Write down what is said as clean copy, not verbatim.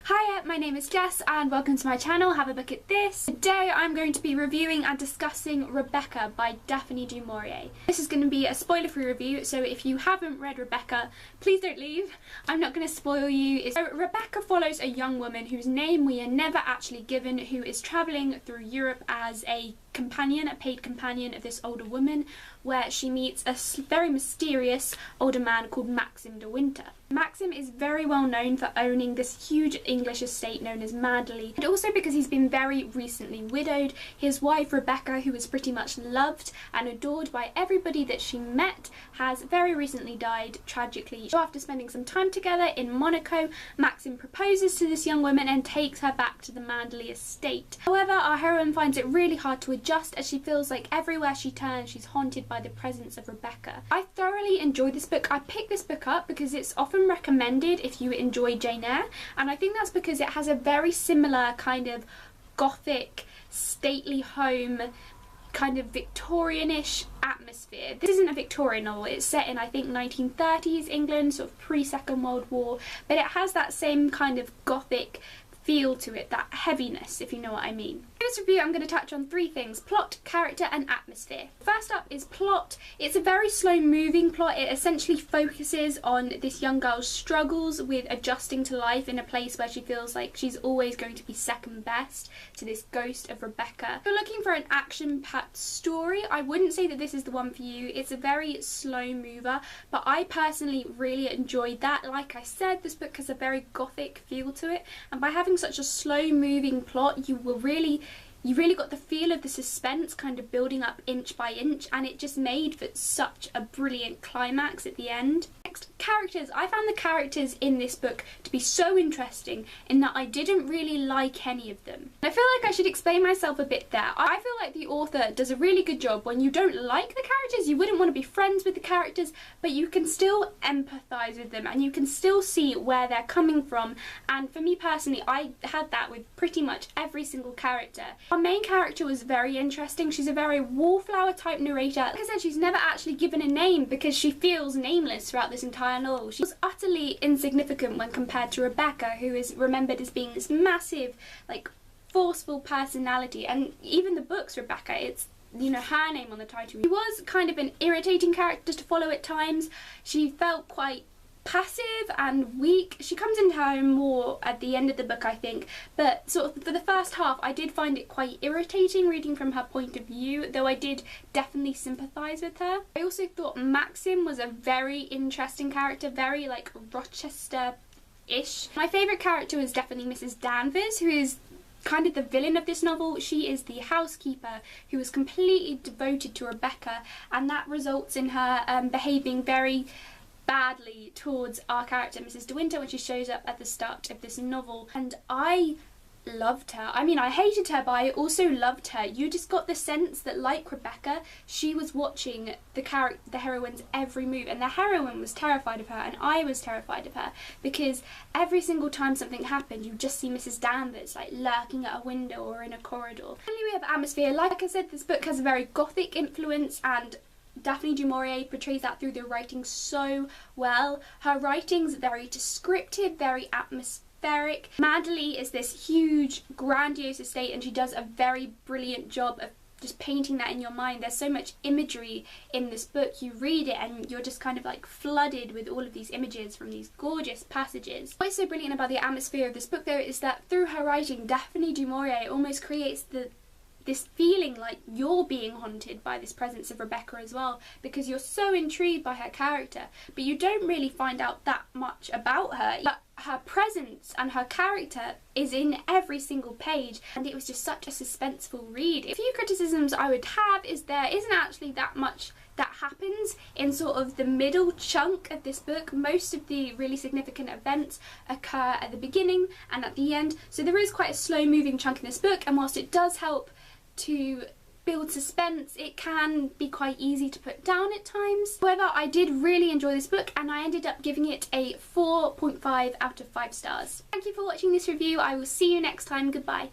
Hiya, my name is Jess and welcome to my channel, Have a Look at This. Today I'm going to be reviewing and discussing Rebecca by Daphne du Maurier. This is going to be a spoiler-free review, so if you haven't read Rebecca, please don't leave. I'm not going to spoil you. So Rebecca follows a young woman whose name we are never actually given, who is travelling through Europe as a companion, a paid companion of this older woman, where she meets a very mysterious older man called Maxim de Winter. Maxim is very well known for owning this huge English estate known as Manderley, and also because he's been very recently widowed. His wife Rebecca, who was pretty much loved and adored by everybody that she met, has very recently died tragically. So after spending some time together in Monaco, Maxim proposes to this young woman and takes her back to the Manderley estate. However, our heroine finds it really hard to adjust as she feels like everywhere she turns she's haunted by the presence of Rebecca. I thoroughly enjoyed this book. I picked this book up because it's often recommended if you enjoy Jane Eyre, and I think that's because it has a very similar kind of gothic, stately home, kind of Victorian-ish atmosphere. This isn't a Victorian novel, it's set in I think 1930s England, sort of pre-Second World War, but it has that same kind of gothic feel to it, that heaviness, if you know what I mean. In this review I'm going to touch on three things: plot, character and atmosphere. First up is plot. It's a very slow moving plot. It essentially focuses on this young girl's struggles with adjusting to life in a place where she feels like she's always going to be second best to this ghost of Rebecca. If you're looking for an action-packed story, I wouldn't say that this is the one for you. It's a very slow mover, but I personally really enjoyed that. Like I said, this book has a very gothic feel to it, and by having such a slow moving plot, you really got the feel of the suspense kind of building up inch by inch, and it just made for such a brilliant climax at the end. Next, characters. I found the characters in this book to be so interesting in that I didn't really like any of them. I feel like I should explain myself a bit there. I feel like the author does a really good job. When you don't like the characters, you wouldn't want to be friends with the characters, but you can still empathise with them and you can still see where they're coming from, and for me personally, I had that with pretty much every single character. Our main character was very interesting. She's a very wallflower type narrator. Like I said, she's never actually given a name because she feels nameless throughout this entire novel. She was utterly insignificant when compared to Rebecca, who is remembered as being this massive, like, forceful personality, and even the book's Rebecca, it's, you know, her name on the title. She was kind of an irritating character to follow at times. She felt quite passive and weak. She comes into her own more at the end of the book, I think, but sort of for the first half I did find it quite irritating reading from her point of view, though I did definitely sympathise with her. I also thought Maxim was a very interesting character, very like Rochester-ish. My favourite character was definitely Mrs. Danvers, who is kind of the villain of this novel. She is the housekeeper who is completely devoted to Rebecca, and that results in her behaving very badly towards our character Mrs. de Winter when she shows up at the start of this novel, and I loved her. I mean, I hated her, but I also loved her. You just got the sense that, like Rebecca, she was watching the heroine's every move, and the heroine was terrified of her, and I was terrified of her, because every single time something happened, you just see Mrs. Danvers like lurking at a window or in a corridor. Finally, we have atmosphere. Like I said, this book has a very gothic influence, and Daphne du Maurier portrays that through the writing so well. Her writing's very descriptive, very atmospheric. Manderley is this huge, grandiose estate, and she does a very brilliant job of just painting that in your mind. There's so much imagery in this book. You read it and you're just kind of like flooded with all of these images from these gorgeous passages. What's so brilliant about the atmosphere of this book, though, is that through her writing, Daphne du Maurier almost creates this feeling like you're being haunted by this presence of Rebecca as well, because you're so intrigued by her character, but you don't really find out that much about her. But her presence and her character is in every single page, and it was just such a suspenseful read. A few criticisms I would have is there isn't actually that much that happens in sort of the middle chunk of this book. Most of the really significant events occur at the beginning and at the end, so there is quite a slow moving chunk in this book, and whilst it does help to build suspense, it can be quite easy to put down at times. However, I did really enjoy this book, and I ended up giving it a 4.5 out of 5 stars. Thank you for watching this review. I will see you next time. Goodbye.